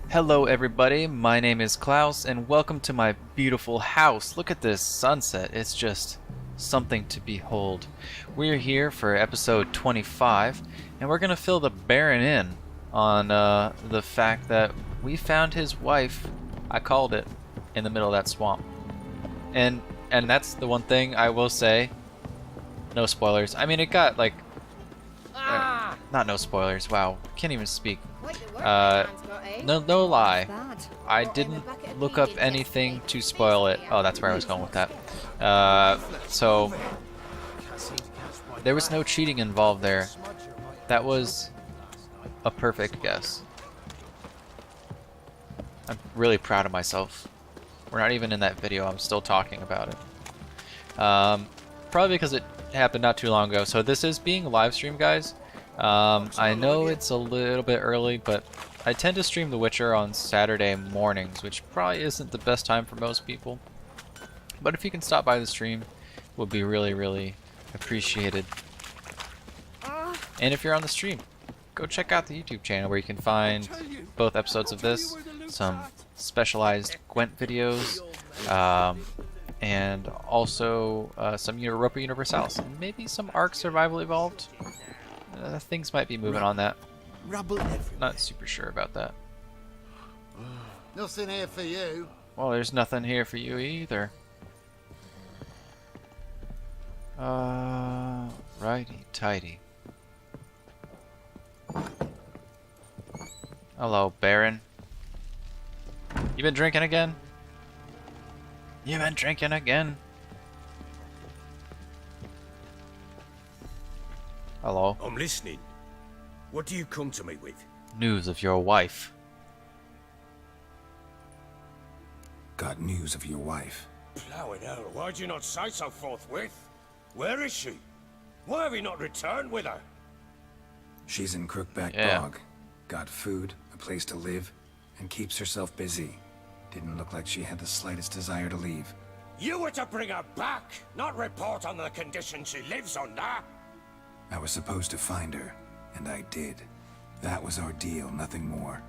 Hello everybody, my name is Klaus and welcome to my beautiful house. Look at this sunset, it's just something to behold. We're here for episode 25 and we're gonna fill the Baron in on the fact that we found his wife, I called it, in the middle of that swamp. And that's the one thing I will say, no spoilers. I mean, it got like, not no spoilers, wow, can't even speak. No lie. I didn't look up anything to spoil it. Oh, that's where I was going with that. So there was no cheating involved there. That was a perfect guess. I'm really proud of myself. We're not even in that video. I'm still talking about it. Probably because it happened not too long ago. So this is being live streamed, guys. I know it's a little bit early, but I tend to stream The Witcher on Saturday mornings, which probably isn't the best time for most people. But if you can stop by the stream, it would be really, really appreciated. And if you're on the stream, go check out the YouTube channel where you can find both episodes of this, some specialized Gwent videos, and also some Europa Universalis, and maybe some Ark Survival Evolved. Things might be moving on that. Not super sure about that. Nothing here for you. Well, there's nothing here for you either. Righty tighty. Hello, Baron. You been drinking again? You been drinking again? Hello. I'm listening. What do you come to me with? News of your wife. Got news of your wife. Plowing hell, why'd you not say so forthwith? Where is she? Why have you not returned with her? She's in Crookback Yeah. Bog. Got food, a place to live, and keeps herself busy. Didn't look like she had the slightest desire to leave. You were to bring her back, not report on the conditions she lives under. I was supposed to find her, and I did. That was our deal, nothing more.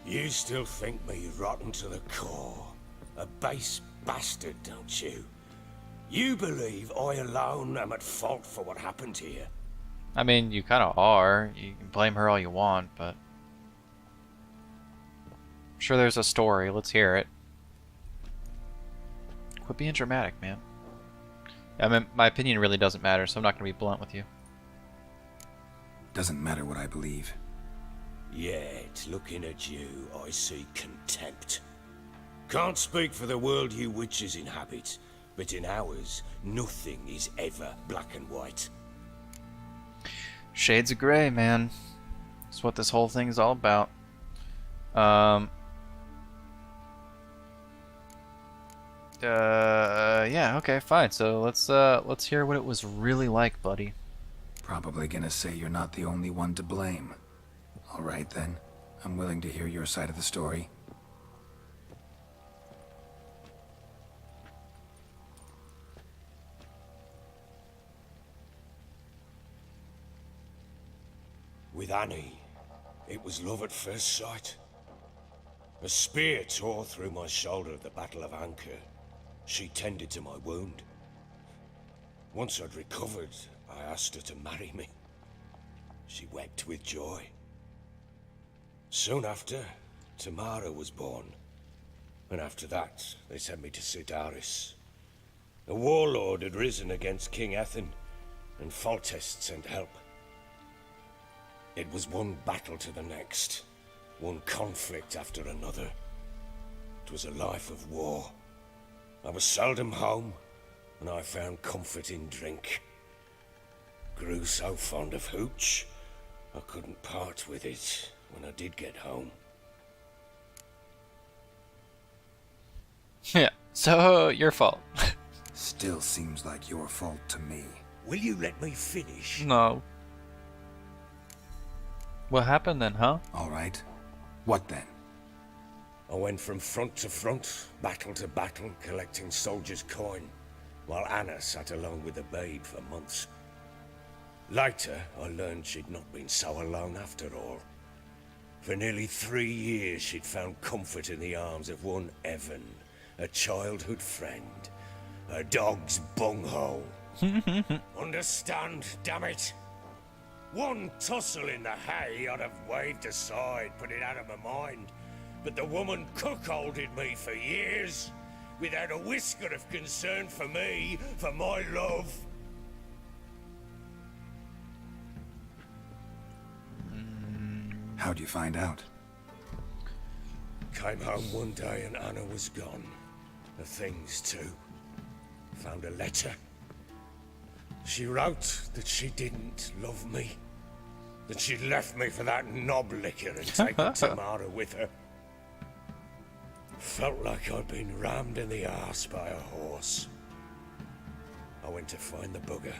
You still think me rotten to the core. A base bastard, don't you? You believe I alone am at fault for what happened here. I mean, you kind of are. You can blame her all you want, but I'm sure there's a story. Let's hear it. Quit being dramatic, man. I mean, my opinion really doesn't matter, so I'm not going to be blunt with you. Doesn't matter what I believe. Yet, looking at you, I see contempt. Can't speak for the world you witches inhabit, but in ours, nothing is ever black and white. Shades of gray, man. That's what this whole thing is all about. Yeah, okay, fine. So let's hear what it was really like, buddy. Probably gonna say you're not the only one to blame. Alright then. I'm willing to hear your side of the story. With Annie, it was love at first sight. A spear tore through my shoulder at the Battle of Anchor. She tended to my wound. Once I'd recovered, I asked her to marry me. She wept with joy. Soon after, Tamara was born. And after that, they sent me to Sidaris. A warlord had risen against King Ethan, and Foltest sent help. It was one battle to the next, one conflict after another. It was a life of war. I was seldom home, and I found comfort in drink. Grew so fond of hooch, I couldn't part with it when I did get home. Yeah, so your fault. Still seems like your fault to me. Will you let me finish? No. What happened then, huh? Alright. What then? I went from front to front, battle to battle, collecting soldiers' coin, while Anna sat alone with the babe for months. Later, I learned she'd not been so alone after all. For nearly 3 years, she'd found comfort in the arms of one Evan, a childhood friend. Her dog's bunghole. Understand, damn it? One tussle in the hay I'd have waved aside, put it out of my mind. But the woman cuckolded me for years, without a whisker of concern for me, for my love. How'd you find out? Came home one day and Anna was gone. Her things too. Found a letter. She wrote that she didn't love me. That she'd left me for that knob licker and taken Tamara with her. Felt like I'd been rammed in the arse by a horse. I went to find the bugger,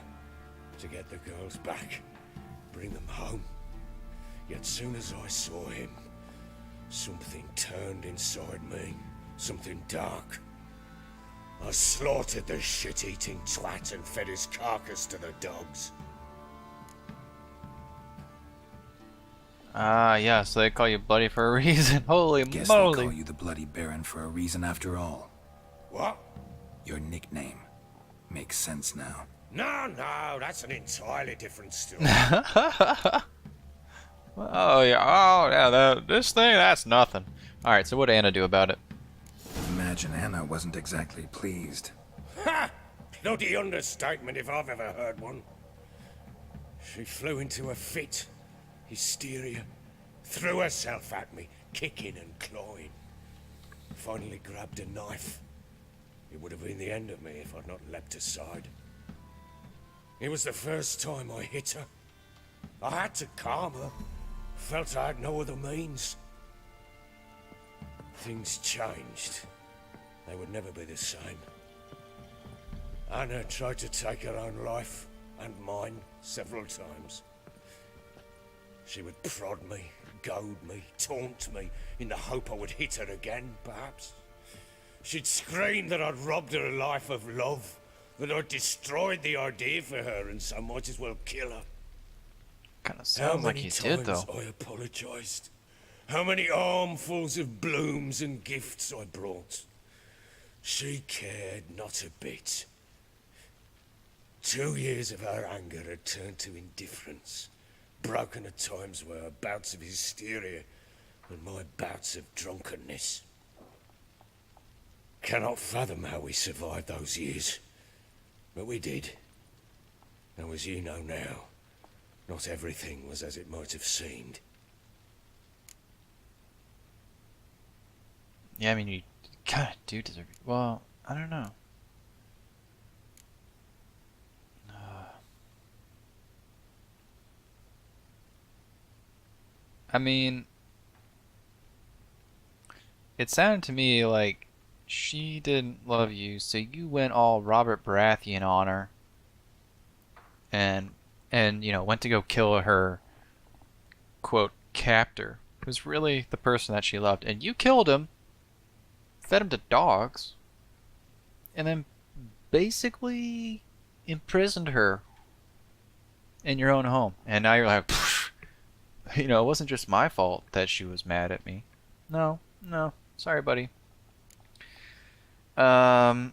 to get the girls back, bring them home. Yet soon as I saw him, something turned inside me, something dark. I slaughtered the shit-eating twat and fed his carcass to the dogs. Ah, yeah, so they call you Bloody for a reason. Holy Guess moly. they call you the Bloody Baron for a reason after all. What? Your nickname makes sense now. No, that's an entirely different story. Oh, yeah, this thing, that's nothing. Alright, so what'd Anna do about it? Imagine Anna wasn't exactly pleased. Ha! Bloody understatement if I've ever heard one. She flew into a fit. Hysteria. Threw herself at me, kicking and clawing. Finally grabbed a knife. It would have been the end of me if I'd not leapt aside. It was the first time I hit her. I had to calm her. Felt I had no other means. Things changed. They would never be the same. Anna tried to take her own life, and mine, several times. She would prod me, goad me, taunt me, in the hope I would hit her again, perhaps. She'd scream that I'd robbed her a life of love, that I'd destroyed the idea for her, and so might as well kill her. Kinda sounds like you did, though. I apologized. How many armfuls of blooms and gifts I brought. She cared not a bit. 2 years of her anger had turned to indifference, broken at times by her bouts of hysteria and my bouts of drunkenness. Cannot fathom how we survived those years, but we did. And as you know now, not everything was as it might have seemed. Yeah, I mean, you kinda do deserve it. Well, I don't know. I mean, it sounded to me like she didn't love you, so you went all Robert Baratheon on her, and went to go kill her quote captor, who's really the person that she loved, and you killed him, fed him to dogs, and then basically imprisoned her in your own home. And now you're like, it wasn't just my fault that she was mad at me. No, sorry, buddy. At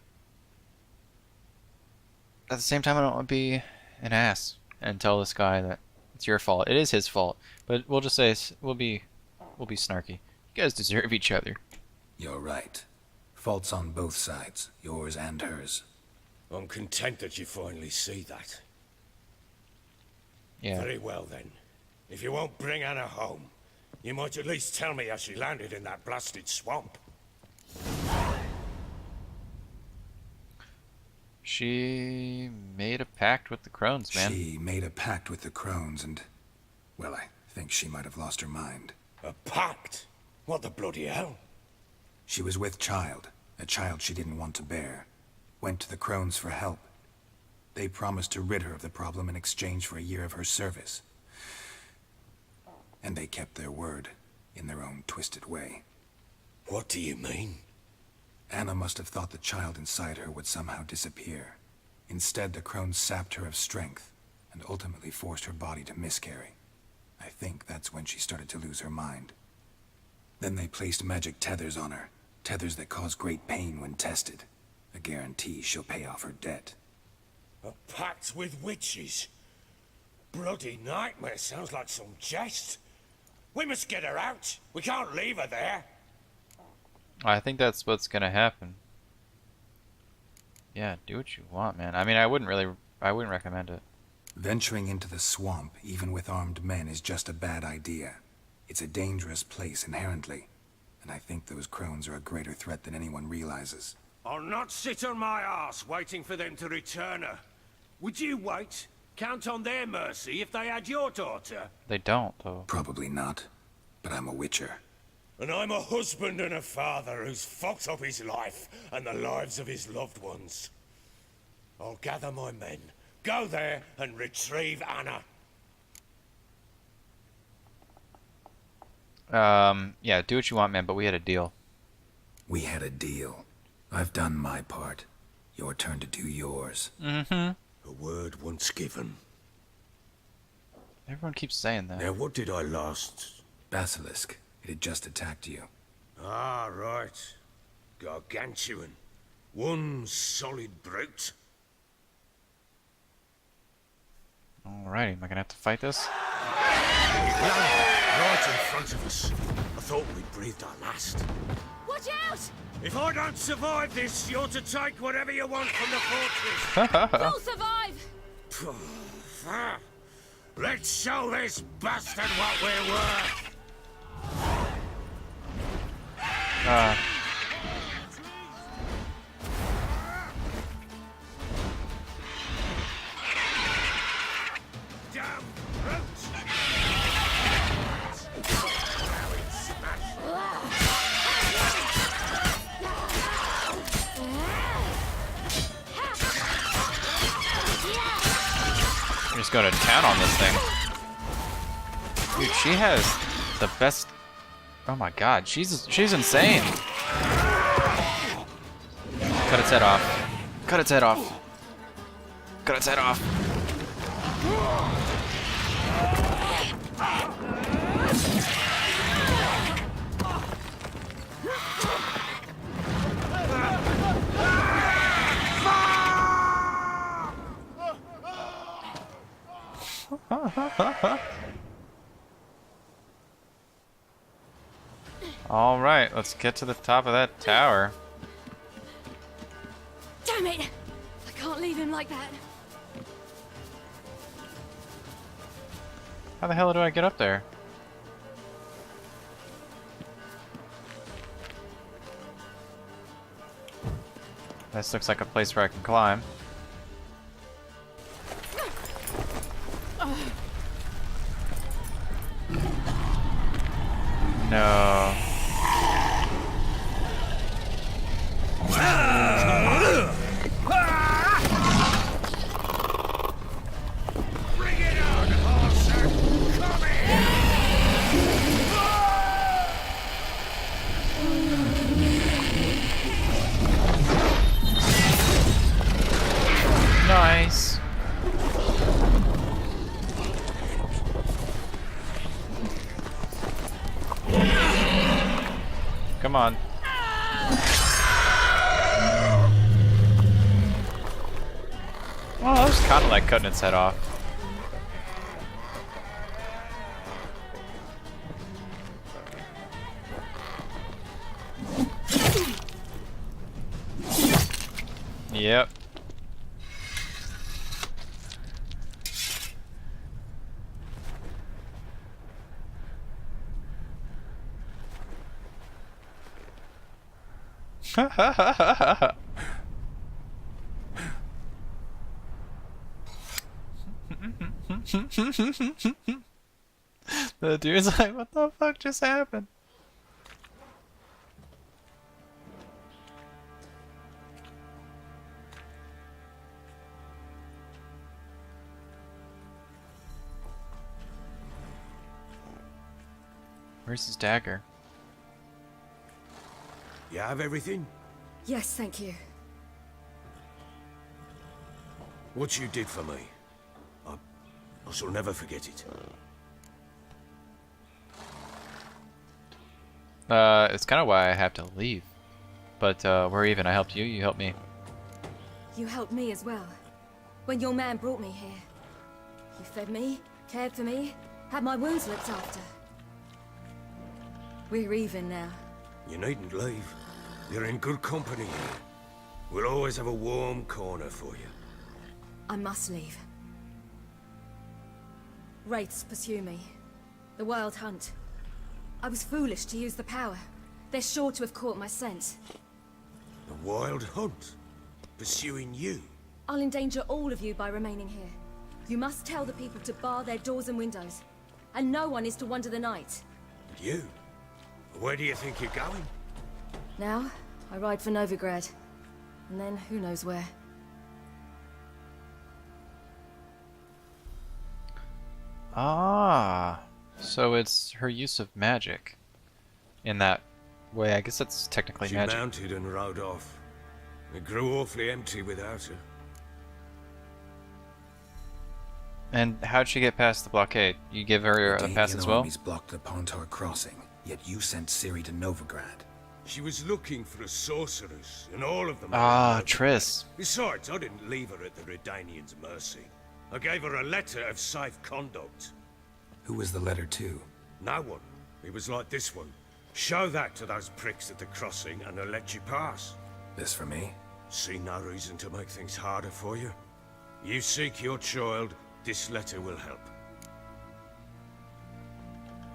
the same time, I don't want to be an ass and tell this guy that it's your fault. It is his fault, but we'll just say we'll be snarky. You guys deserve each other. You're right. Faults on both sides, yours and hers. I'm content that you finally see that. Yeah. Very well then. If you won't bring Anna home, you might at least tell me how she landed in that blasted swamp. She made a pact with the crones, man. She made a pact with the crones and, well, I think she might have lost her mind. A pact? What the bloody hell? She was with child, a child she didn't want to bear. Went to the crones for help. They promised to rid her of the problem in exchange for a year of her service. And they kept their word, in their own twisted way. What do you mean? Anna must have thought the child inside her would somehow disappear. Instead, the crones sapped her of strength, and ultimately forced her body to miscarry. I think that's when she started to lose her mind. Then they placed magic tethers on her, tethers that cause great pain when tested. A guarantee she'll pay off her debt. A pact with witches? Bloody nightmare, sounds like some jest. We must get her out. We can't leave her there. I think that's what's gonna happen. Yeah, do what you want, man. I mean, I wouldn't recommend it. Venturing into the swamp, even with armed men, is just a bad idea. It's a dangerous place inherently, and I think those crones are a greater threat than anyone realizes. I'll not sit on my arse waiting for them to return her. Would you wait? Count on their mercy if they had your daughter? They don't, though. Probably not, but I'm a witcher. And I'm a husband and a father who's fucked up his life and the lives of his loved ones. I'll gather my men, go there and retrieve Anna. Yeah, do what you want, man, but we had a deal. We had a deal. I've done my part. Your turn to do yours. Mm-hmm. A word once given. Everyone keeps saying that. Now what did I last... Basilisk. It had just attacked you. Ah, right. Gargantuan. One solid brute. Alrighty, am I gonna have to fight this? It landed right in front of us. I thought we'd breathed our last. Watch out! If I don't survive this, you're to take whatever you want from the fortress. You'll survive! Let's show this bastard what we're worth. Damn brute! We're just going to town on this thing. Dude, she has the best... Oh my god, she's insane. Cut its head off. Cut its head off. Cut its head off. All right, let's get to the top of that tower. Damn it! I can't leave him like that. How the hell do I get up there? This looks like a place where I can climb. No. Bring it on, horser! Come here! Nice. Come on. Well, that was kind of like cutting its head off. Yep. The dude's like, what the fuck just happened? Where's his dagger? You have everything? Yes, thank you. What you did for me, I shall never forget it. It's kind of why I have to leave. But we're even. I helped you, you helped me. You helped me as well. When your man brought me here. You fed me, cared for me, had my wounds looked after. We're even now. You needn't leave. You're in good company here. We'll always have a warm corner for you. I must leave. Wraiths pursue me. The Wild Hunt. I was foolish to use the power. They're sure to have caught my scent. The Wild Hunt? Pursuing you? I'll endanger all of you by remaining here. You must tell the people to bar their doors and windows. And no one is to wander the night. You? Where do you think you're going? Now, I ride for Novigrad. And then who knows where. Ah, so it's her use of magic. In that way, I guess that's technically She magic. mounted and rode off. It grew awfully empty without her. And how'd she get past the blockade? You give her a pass as well? armies blocked the Pontar crossing, yet you sent Ciri to Novigrad. She was looking for a sorceress, and all of them... Ah, Triss. Besides, I didn't leave her at the Redanians' mercy. I gave her a letter of safe conduct. Who was the letter to? No one. It was like this one. Show that to those pricks at the crossing, and they'll let you pass. This for me? See no reason to make things harder for you. You seek your child, this letter will help.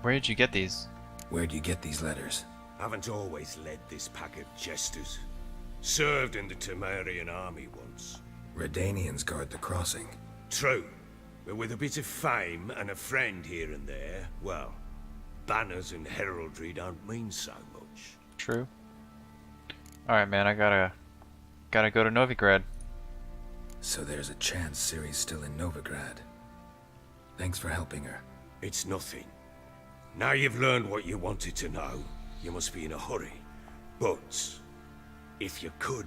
Where did you get these? Where'd you get these letters? Haven't always led this pack of jesters. Served in the Temerian army once. Redanians guard the crossing. True, but with a bit of fame and a friend here and there, well, banners and heraldry don't mean so much. True. Alright, man, I gotta go to Novigrad. So there's a chance Ciri's still in Novigrad. Thanks for helping her. It's nothing. Now you've learned what you wanted to know, you must be in a hurry. But, if you could,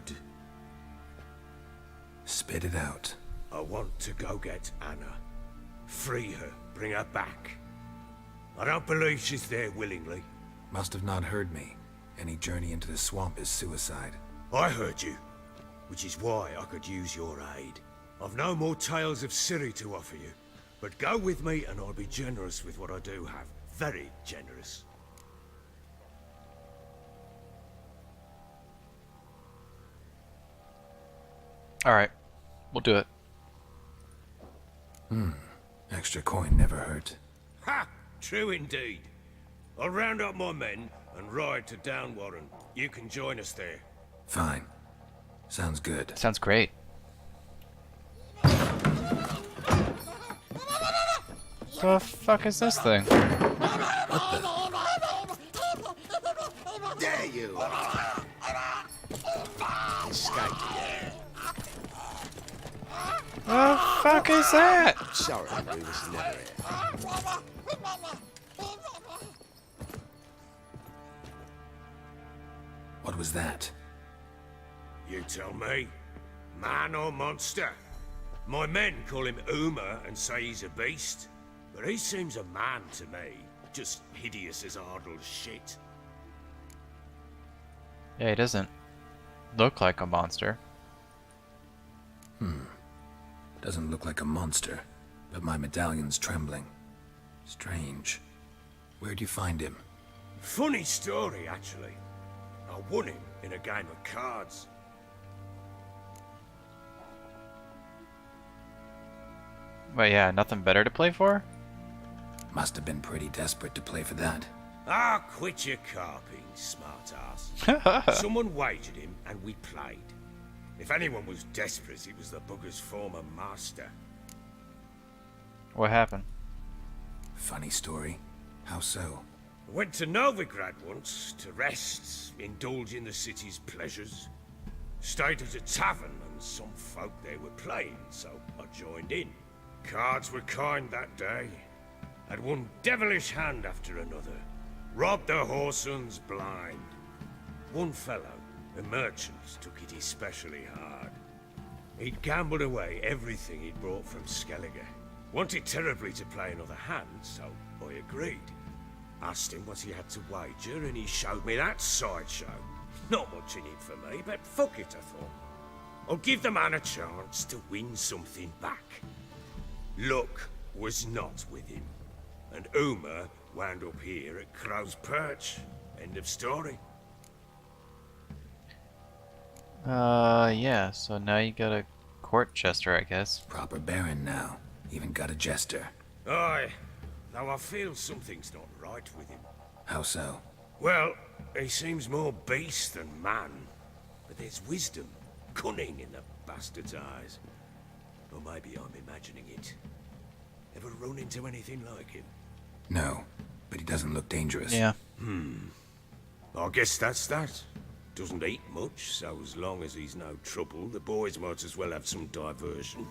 Spit it out. I want to go get Anna. Free her, bring her back. I don't believe she's there willingly. Must have not heard me. Any journey into the swamp is suicide. I heard you, which is why I could use your aid. I've no more tales of Ciri to offer you, but go with me and I'll be generous with what I do have. Very generous. Alright, we'll do it. Extra coin never hurt. Ha! True indeed. I'll round up my men and ride to Downwarren. You can join us there. Fine. Sounds good. Sounds great. The fuck is this thing? There you are. Escape. The fuck is that? Sorry, we was never here. What was that? You tell me. Man or monster? My men call him Uma and say he's a beast. But he seems a man to me. Just hideous as Ardle's shit. Yeah, he doesn't look like a monster. Doesn't look like a monster, but my medallion's trembling. Strange. Where'd you find him? Funny story, actually. I won him in a game of cards. But yeah, nothing better to play for? Must have been pretty desperate to play for that. Ah, quit your carping, smartass. Someone wagered him, and we played. If anyone was desperate, it was the bugger's former master. What happened? Funny story. How so? Went to Novigrad once, to rest, indulge in the city's pleasures. Stayed at a tavern, and some folk there were playing, so I joined in. Cards were kind that day. Had one devilish hand after another. Robbed the whoreson blind. One fellow, a merchant, took it especially hard. He'd gambled away everything he'd brought from Skellige. Wanted terribly to play another hand, so I agreed. Asked him what he had to wager, and he showed me that sideshow. Not much in it for me, but fuck it, I thought. I'll give the man a chance to win something back. Luck was not with him, and Uma wound up here at Crow's Perch. End of story. Yeah, so now you got a court jester, I guess. Proper baron now. Even got a jester. Aye, though I feel something's not right with him. How so? Well, he seems more beast than man, but there's wisdom, cunning in the bastard's eyes. Or maybe I'm imagining it. Ever run into anything like him? No, but he doesn't look dangerous. Yeah. I guess that's that. Doesn't eat much, so as long as he's no trouble, the boys might as well have some diversion.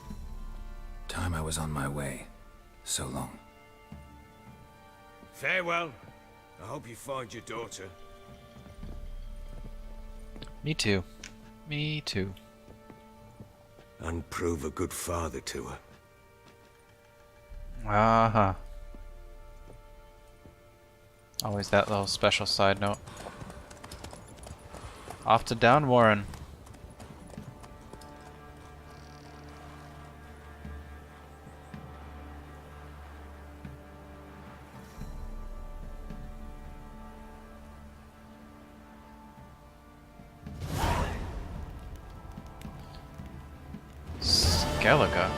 Time I was on my way. So long. Farewell. I hope you find your daughter. Me too. Me too. And prove a good father to her. Uh-huh. Always that little special side note. Off to Down Warren. Skellige.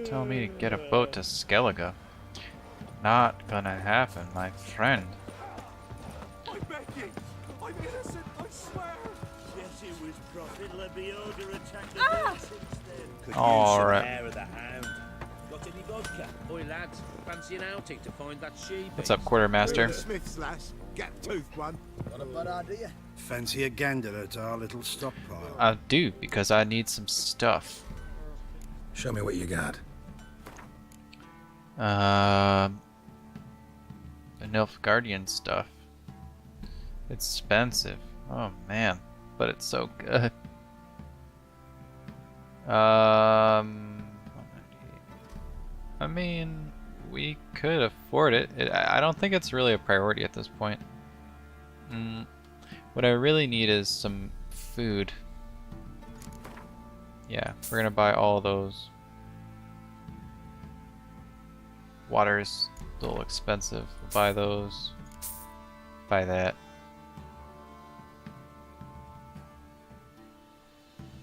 Tell me to get a boat to Skellige. Not gonna happen, my friend. I'm begging! I'm innocent, I swear! Yes, it was Prophet Lebioda attacked the boat since then. Could use All some right. hair of the hound. Got any vodka? Oi, lads, fancy an outing to find that sheep? What's up, Quartermaster? Smith's lass, gap-toothed one. Not a bad idea. Fancy a gander at our little stockpile? I do, because I need some stuff. Show me what you got. Nilfgaardian stuff. It's expensive. Oh man, but it's so good. 198. I mean, we could afford it. I don't think it's really a priority at this point. What I really need is some food. Yeah, we're gonna buy all those. Water is a little expensive. We'll buy those. Buy that.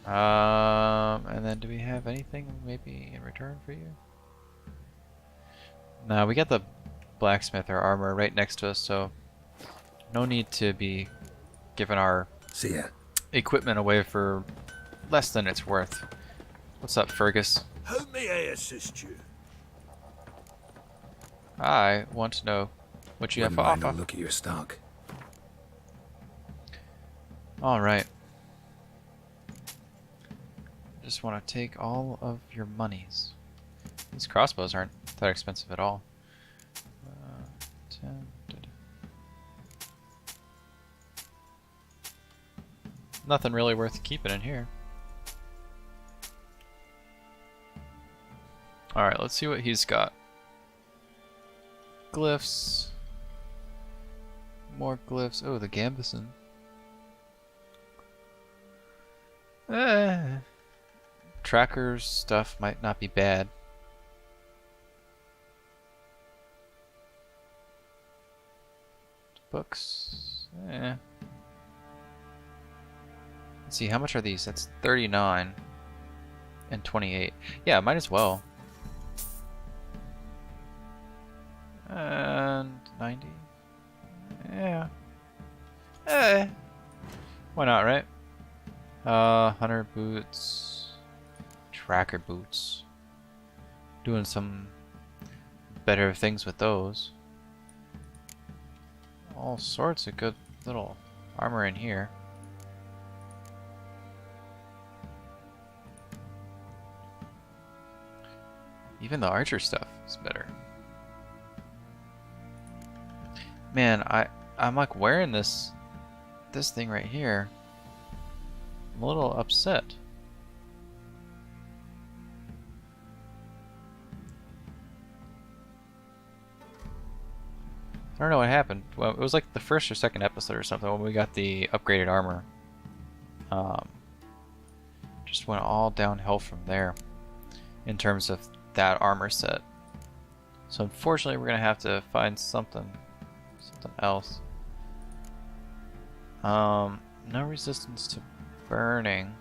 And then do we have anything maybe in return for you? No, we got the blacksmith or armor right next to us, so no need to be giving our See ya. equipment away for less than it's worth. What's up, Fergus? How may I assist you? I want to know what you have Wouldn't to mind a offer. look at your stock. Alright. Just want to take all of your monies. These crossbows aren't that expensive at all. 10, Nothing really worth keeping in here. Alright, let's see what he's got. Glyphs. More glyphs. Oh, the Gambison. Trackers stuff might not be bad. Books. Let's see, how much are these? That's 39 and 28. Yeah, might as well. And 90. Yeah. Why not, right? Hunter boots. Tracker boots. Doing some better things with those. All sorts of good little armor in here. Even the archer stuff is better. Man, I'm like wearing this thing right here. I'm a little upset. I don't know what happened. Well, it was like the first or second episode or something when we got the upgraded armor. Just went all downhill from there in terms of that armor set. So unfortunately, we're gonna have to find something else. No resistance to burning.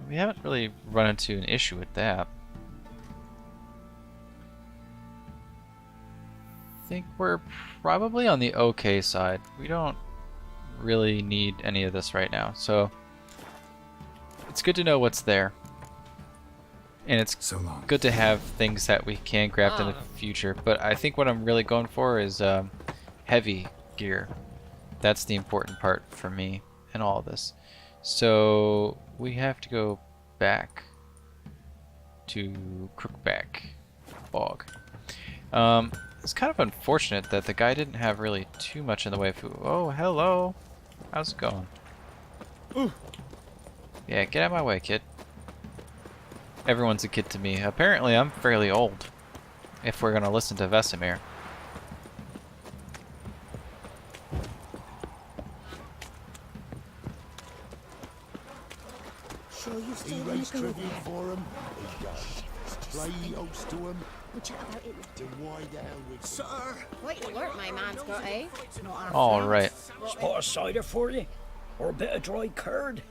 We haven't really run into an issue with that. I think we're probably on the okay side. We don't really need any of this right now, so it's good to know what's there. And it's So long. good to have things that we can grab in the future. But I think what I'm really going for is heavy gear. That's the important part for me in all of this. So we have to go back to Crookback Bog. It's kind of unfortunate that the guy didn't have really too much in the way of food. Oh, hello. How's it going? Ooh. Yeah, get out of my way, kid. Everyone's a kid to me. Apparently, I'm fairly old. If we're gonna listen to Vesemir. Sure you still He want raised to go tribute there? for him. He does. Play host to him. We'll chat about it later. Then why the hell with Sir! Quite the work my man's got, eh? All right. Spot of cider for you? Or a bit of dry curd?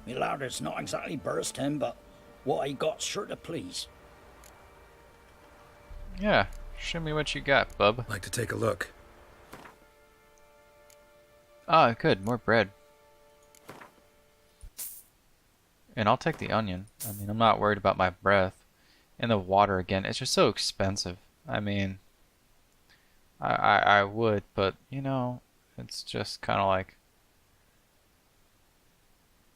Me lad, it's not exactly bursting, but what I got's sure to please. Yeah. Show me what you got, bub. Like to take a look. Ah, good. More bread. And I'll take the onion. I mean, I'm not worried about my breath. And the water again. It's just so expensive. I mean, I would, but you know, it's just kind of like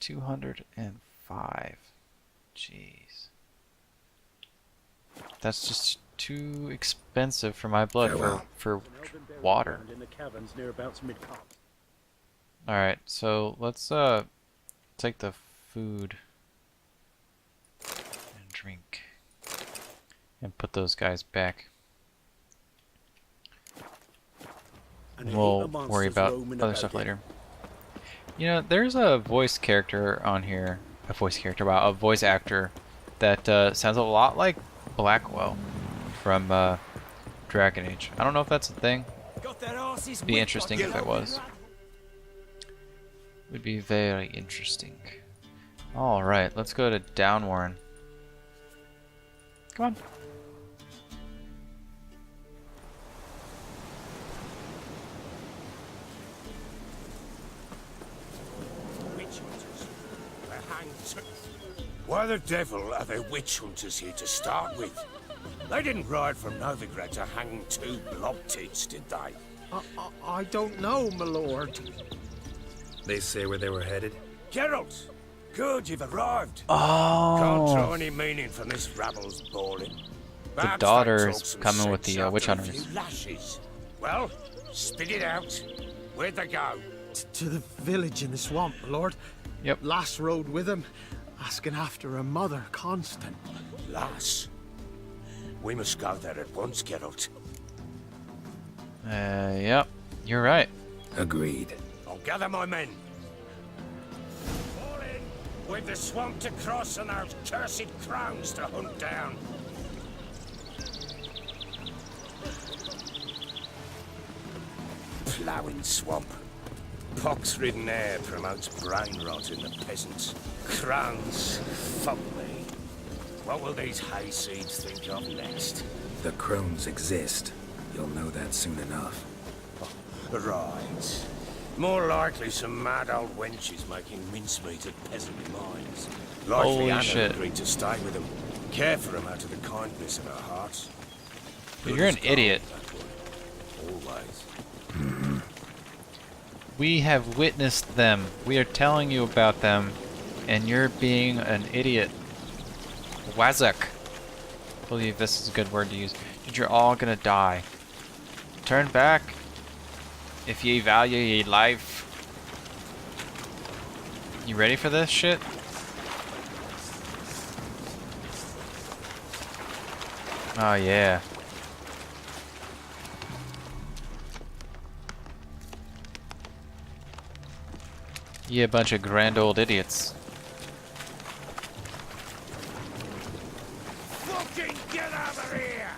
205. Jeez. That's just too expensive for my blood for water. In the caverns nearabouts Midcop. Alright, so let's take the food and drink and put those guys back. And we'll worry about other stuff later. You know, there's a voice character on here, a voice actor that sounds a lot like Blackwell from Dragon Age. I don't know if that's a thing. It'd be interesting if it was. Would be very interesting. Alright, let's go to Downwarren. Come on. Witch hunters. They're hanged. Why the devil are there witch hunters here to start with? They didn't ride from Novigrad to hang two blob tits, did they? I don't know, my lord. They say where they were headed? Geralt! Good, you've arrived. Oh. Can't draw any meaning from this rabble's bawling. The daughter is coming with the witch hunters. Lashes. Well, spit it out. Where'd they go? To the village in the swamp, my lord. Yep. Lass rode with him, asking after her mother, Constant. Lass. We must go there at once, Geralt. Yep. You're right. Agreed. I'll gather my men. Fall in. We've the swamp to cross and those cursed crowns to hunt down. Ploughing swamp. Pox-ridden air promotes brain rot in the peasants. Crowns, fuck me. What will these hayseeds think of next? The crones exist. You'll know that soon enough. Right. More likely some mad old wenches making mincemeat at peasant mines. Likely Holy Anna shit. agreed to stay with them, care for them out of the kindness of her heart. But you're an idiot. Always. We have witnessed them. We are telling you about them, and you're being an idiot. Wazak. I believe this is a good word to use. Dude, you're all gonna die. Turn back if ye value ye life. You ready for this shit? Oh yeah. You a bunch of grand old idiots. Fucking get over here!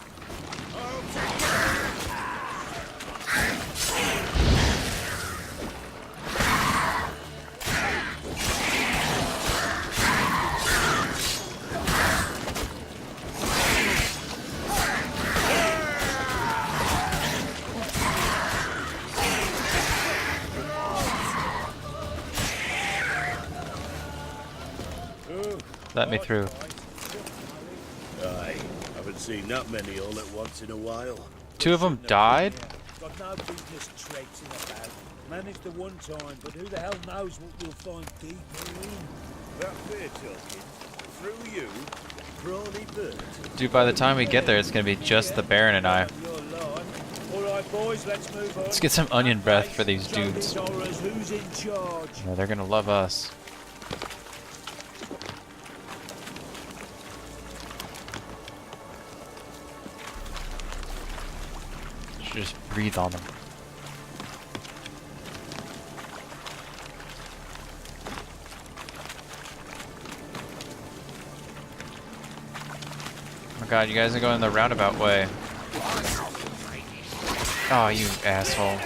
Let me through. Aye, haven't seen that many all at once in a while. 2 of them died? Got no business traipsing about. Managed the one time, but who the hell knows what we'll find deeper in? That fair talking. Through you, prawny bird. Dude, by the time we get there, it's gonna be just the Baron and I. Alright boys, let's move on. Let's get some onion breath for these dudes. Who's in charge? Yeah, they're gonna love us. Should just breathe on them. Oh my god, you guys are going the roundabout way. Oh, you asshole.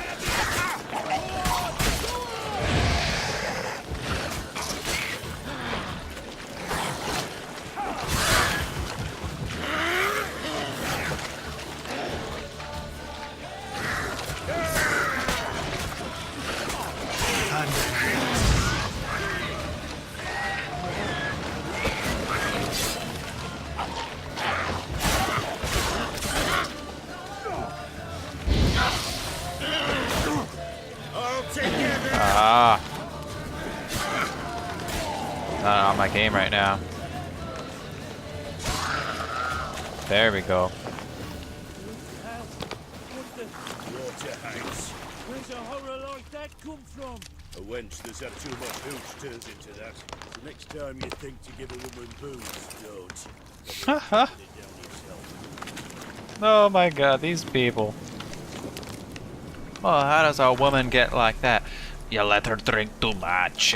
Ah. Not on my game right now. There we go. Waterhouse. Where's a horror like that come from? A wench that's had too much hooch turns into that. So next time you think to give a woman booze, don't. Haha. Oh my god, these people. Well, how does a woman get like that? You let her drink too much.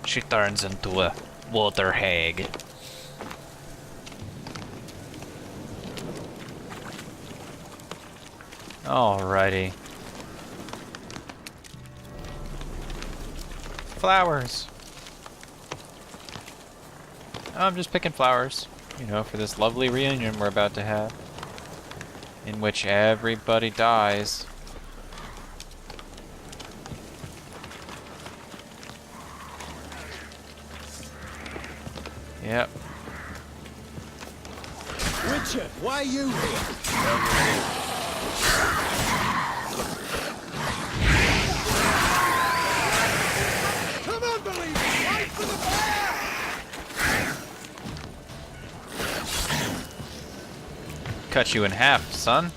She turns into a water hag. Alrighty. Flowers. I'm just picking flowers, you know, for this lovely reunion we're about to have, in which everybody dies. Yep. Richard, why are you here? Come on, believe it! Fight for the bear! Cut you in half, son.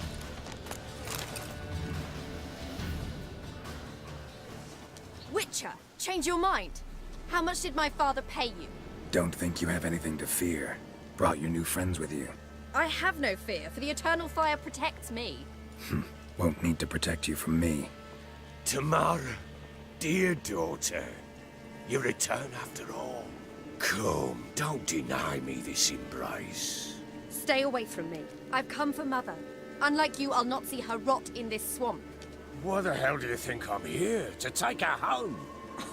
Witcher, change your mind. How much did my father pay you? Don't think you have anything to fear. Brought your new friends with you. I have no fear, for the eternal fire protects me. Won't need to protect you from me. Tamara, dear daughter, you return after all. Come, don't deny me this embrace. Stay away from me. I've come for Mother. Unlike you, I'll not see her rot in this swamp. Why the hell do you think I'm here? To take her home?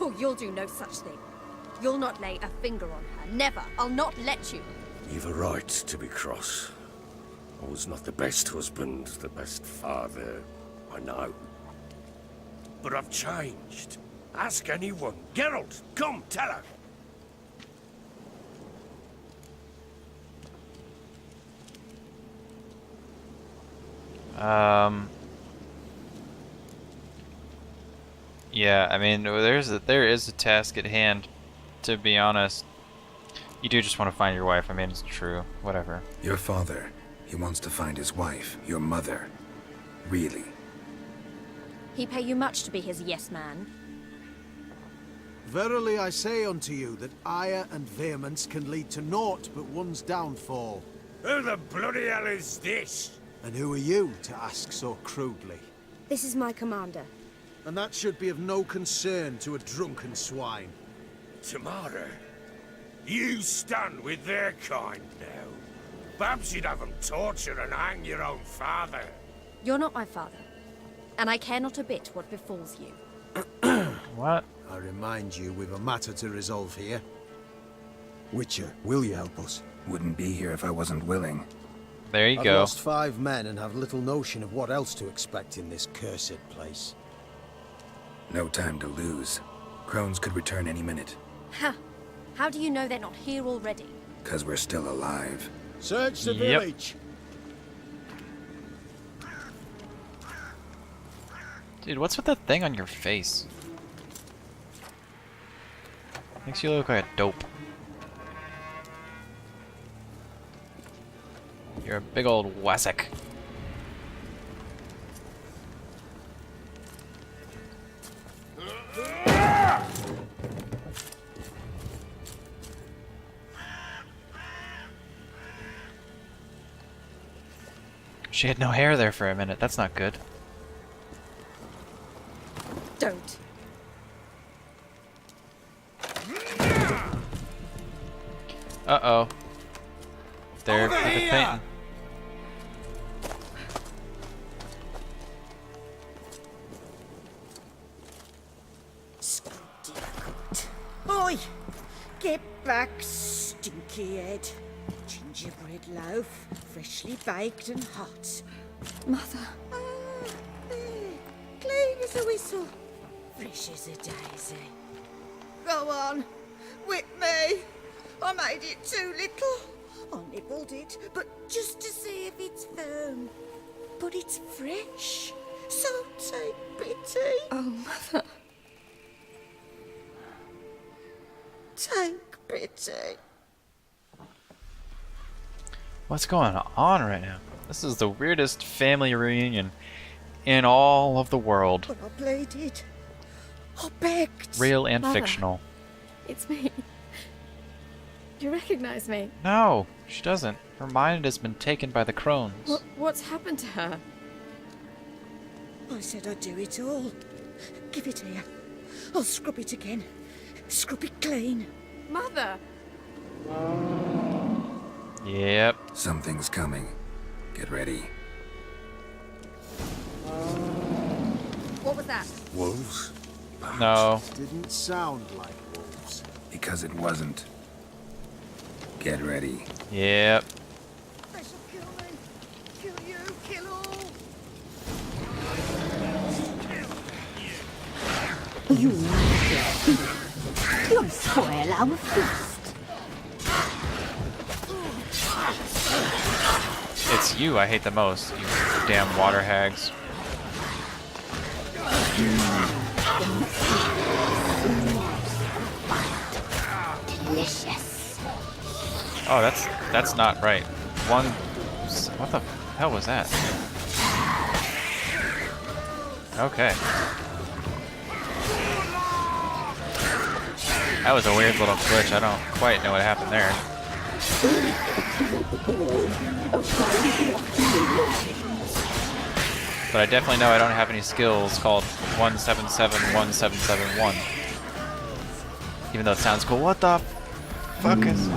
Oh, you'll do no such thing. You'll not lay a finger on her. Never. I'll not let you. You've a right to be cross. I was not the best husband, the best father, I know. But I've changed. Ask anyone. Geralt, come, tell her. Yeah, I mean, there is a task at hand, to be honest. You do just want to find your wife, I mean, it's true, whatever. Your father, he wants to find his wife, your mother. Really. He pay you much to be his yes man? Verily I say unto you that ire and vehemence can lead to naught but one's downfall. Who the bloody hell is this? And who are you to ask so crudely? This is my commander. And that should be of no concern to a drunken swine. Tamara, you stand with their kind now. Perhaps you'd have them torture and hang your own father. You're not my father, and I care not a bit what befalls you. What? I remind you, we've a matter to resolve here. Witcher, will you help us? Wouldn't be here if I wasn't willing. There you I've go. lost 5 men and have little notion of what else to expect in this cursed place. No time to lose. Crones could return any minute. Ha! How do you know they're not here already? 'Cause we're still alive. Search the Yep. village! Dude, what's with that thing on your face? Makes you look like a dope. You're a big old wassack. She had no hair there for a minute. That's not good. Don't. Uh-oh. They're painting. Oi! Get back, stinky head. Gingerbread loaf, freshly baked and hot. Mother. Ah, there. Clean as a whistle. Fresh as a daisy. Go on. Whip me. I made it too little. I nibbled it, but just to see if it's firm. But it's fresh. So take pity. Oh, Mother. Take pity. What's going on right now? This is the weirdest family reunion in all of the world. But I pleaded. I begged. Real and Mother. fictional. It's me. You recognize me? No, she doesn't. Her mind has been taken by the crones. What's happened to her? I said I'd do it all. Give it here. I'll scrub it again. Scrub it clean. Mother! Yep. Something's coming. Get ready. What was that? Wolves? No. Didn't sound like wolves. Because it wasn't. Get ready. Yep. They shall kill me. Kill you. Kill all. You You'll spoil our feast. It's you I hate the most, you damn water hags. Delicious. Oh, that's not right. What the hell was that? Okay. That was a weird little glitch. I don't quite know what happened there. But I definitely know I don't have any skills called 177171. Even though it sounds cool. What the fuck is...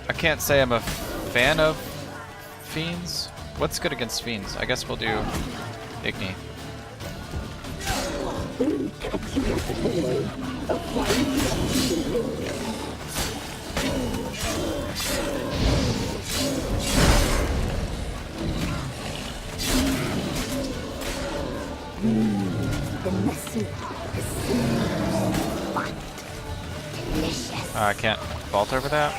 I can't say I'm a fan of fiends. What's good against fiends? I guess we'll do Igni. I can't vault over that.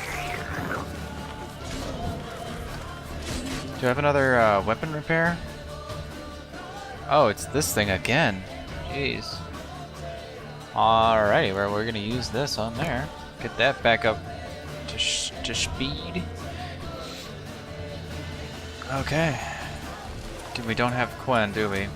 Do I have another weapon repair? Oh, it's this thing again. Jeez. Alrighty, we're gonna use this on there. Get that back up to speed. Okay. We don't have Quen, do we?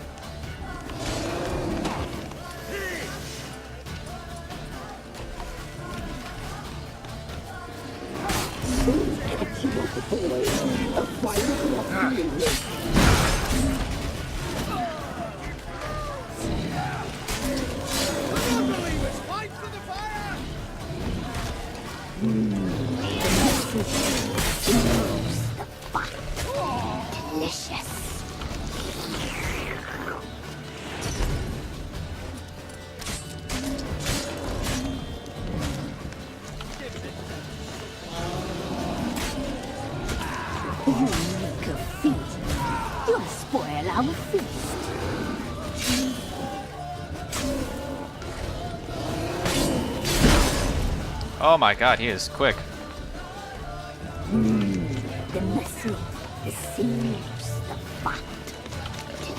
You'll spoil our feast. Oh my god, he is quick. The muscle, the sinews, the fat.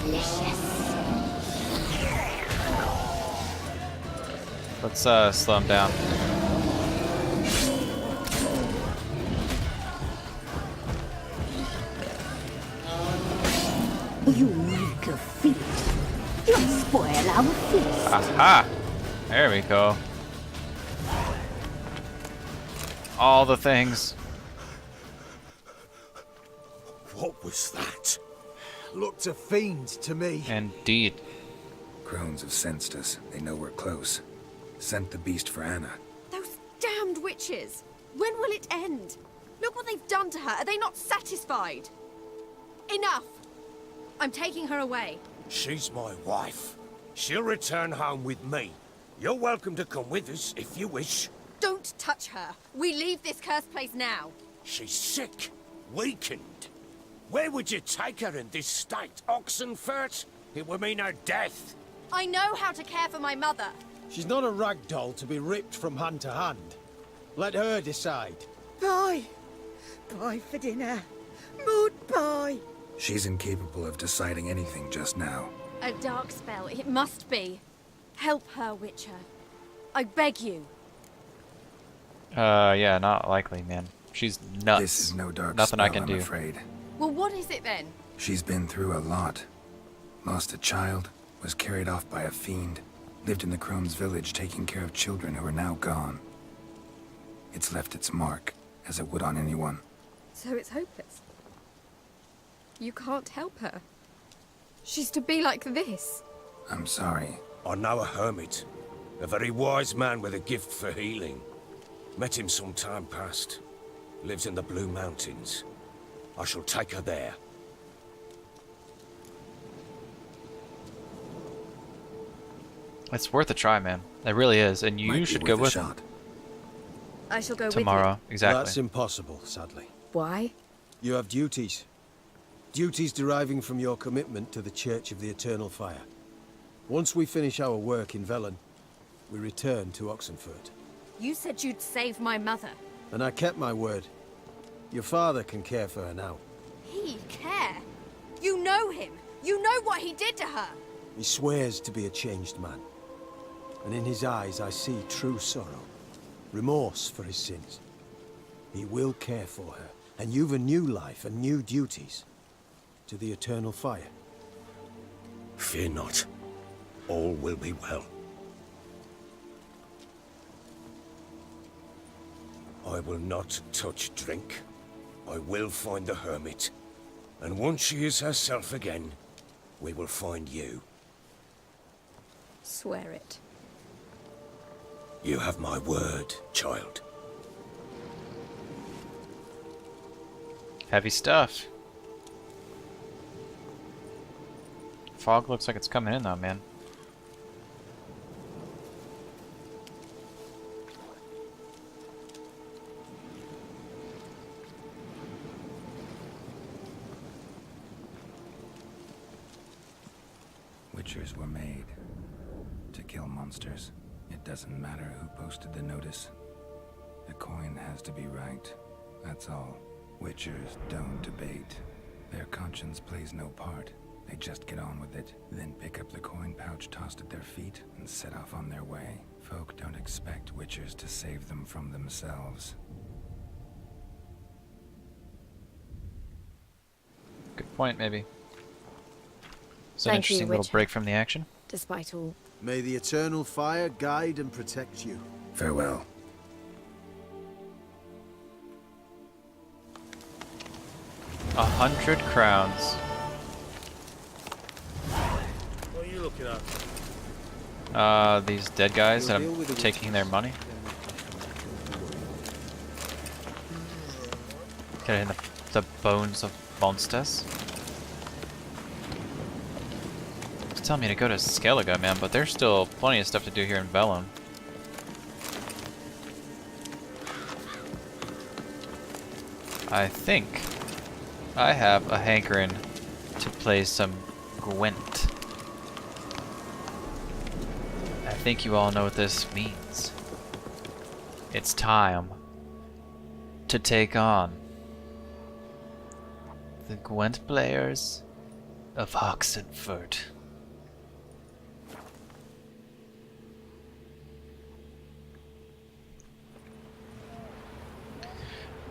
Delicious. Let's slow him down. You reek of feet. You'll spoil our feast. Aha! There we go. All the things. What was that? Looked a fiend to me. Indeed. Crones have sensed us. They know we're close. Sent the beast for Anna. Those damned witches! When will it end? Look what they've done to her. Are they not satisfied? Enough! I'm taking her away. She's my wife. She'll return home with me. You're welcome to come with us if you wish. Don't touch her. We leave this cursed place now. She's sick, weakened. Where would you take her in this state, Oxenfurt? It would mean her death. I know how to care for my mother. She's not a rag doll to be ripped from hand to hand. Let her decide. Pie. Pie for dinner. Mood pie. She's incapable of deciding anything just now. A dark spell, it must be. Help her, Witcher. I beg you. Yeah, not likely, man. She's nuts. This is no dark Nothing spell, I can I'm do. afraid. Well, what is it then? She's been through a lot. Lost a child, was carried off by a fiend, lived in the Crone's village taking care of children who are now gone. It's left its mark, as it would on anyone. So it's hopeless. You can't help her. She's to be like this. I'm sorry. I know a hermit. A very wise man with a gift for healing. Met him some time past. Lives in the Blue Mountains. I shall take her there. It's worth a try, man. It really is, and you Might be should go worth a with shot. I shall go tomorrow. Exactly. That's impossible, sadly. with you. Why? You have duties. Duties deriving from your commitment to the Church of the Eternal Fire. Once we finish our work in Velen, we return to Oxenfurt. You said you'd save my mother. And I kept my word. Your father can care for her now. He care? You know him. You know what he did to her. He swears to be a changed man. And in his eyes I see true sorrow. Remorse for his sins. He will care for her. And you've a new life and new duties. To the Eternal Fire. Fear not. All will be well. I will not touch drink. I will find the hermit. And once she is herself again, we will find you. Swear it. You have my word, child. Heavy stuff. Fog looks like it's coming in though, man. Witchers were made to kill monsters. It doesn't matter who posted the notice. The coin has to be right. That's all. Witchers don't debate. Their conscience plays no part. They just get on with it, then pick up the coin pouch tossed at their feet and set off on their way. Folk don't expect witchers to save them from themselves. Good point, maybe. It's an Thank you, interesting little Witcher. break from the action. Despite all. May the eternal fire guide and protect you. Farewell. 100 crowns. What are you looking at? These dead guys that I'm taking their money. Getting the bones of monsters. It's telling me to go to Skellige, man, but there's still plenty of stuff to do here in Vellum. I think I have a hankering to play some Gwent. I think you all know what this means. It's time to take on the Gwent players of Oxenford.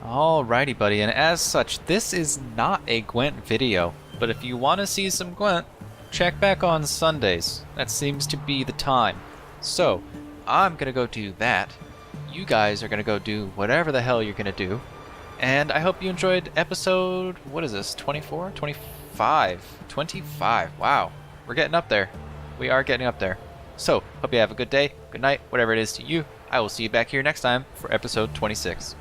Alrighty, buddy, and as such, this is not a Gwent video, but if you want to see some Gwent, check back on Sundays. That seems to be the time. So, I'm gonna go do that. You guys are gonna go do whatever the hell you're gonna do. And I hope you enjoyed episode, what is this, 24? 25. 25, wow. We're getting up there. We are getting up there. So, hope you have a good day, good night, whatever it is to you. I will see you back here next time for episode 26.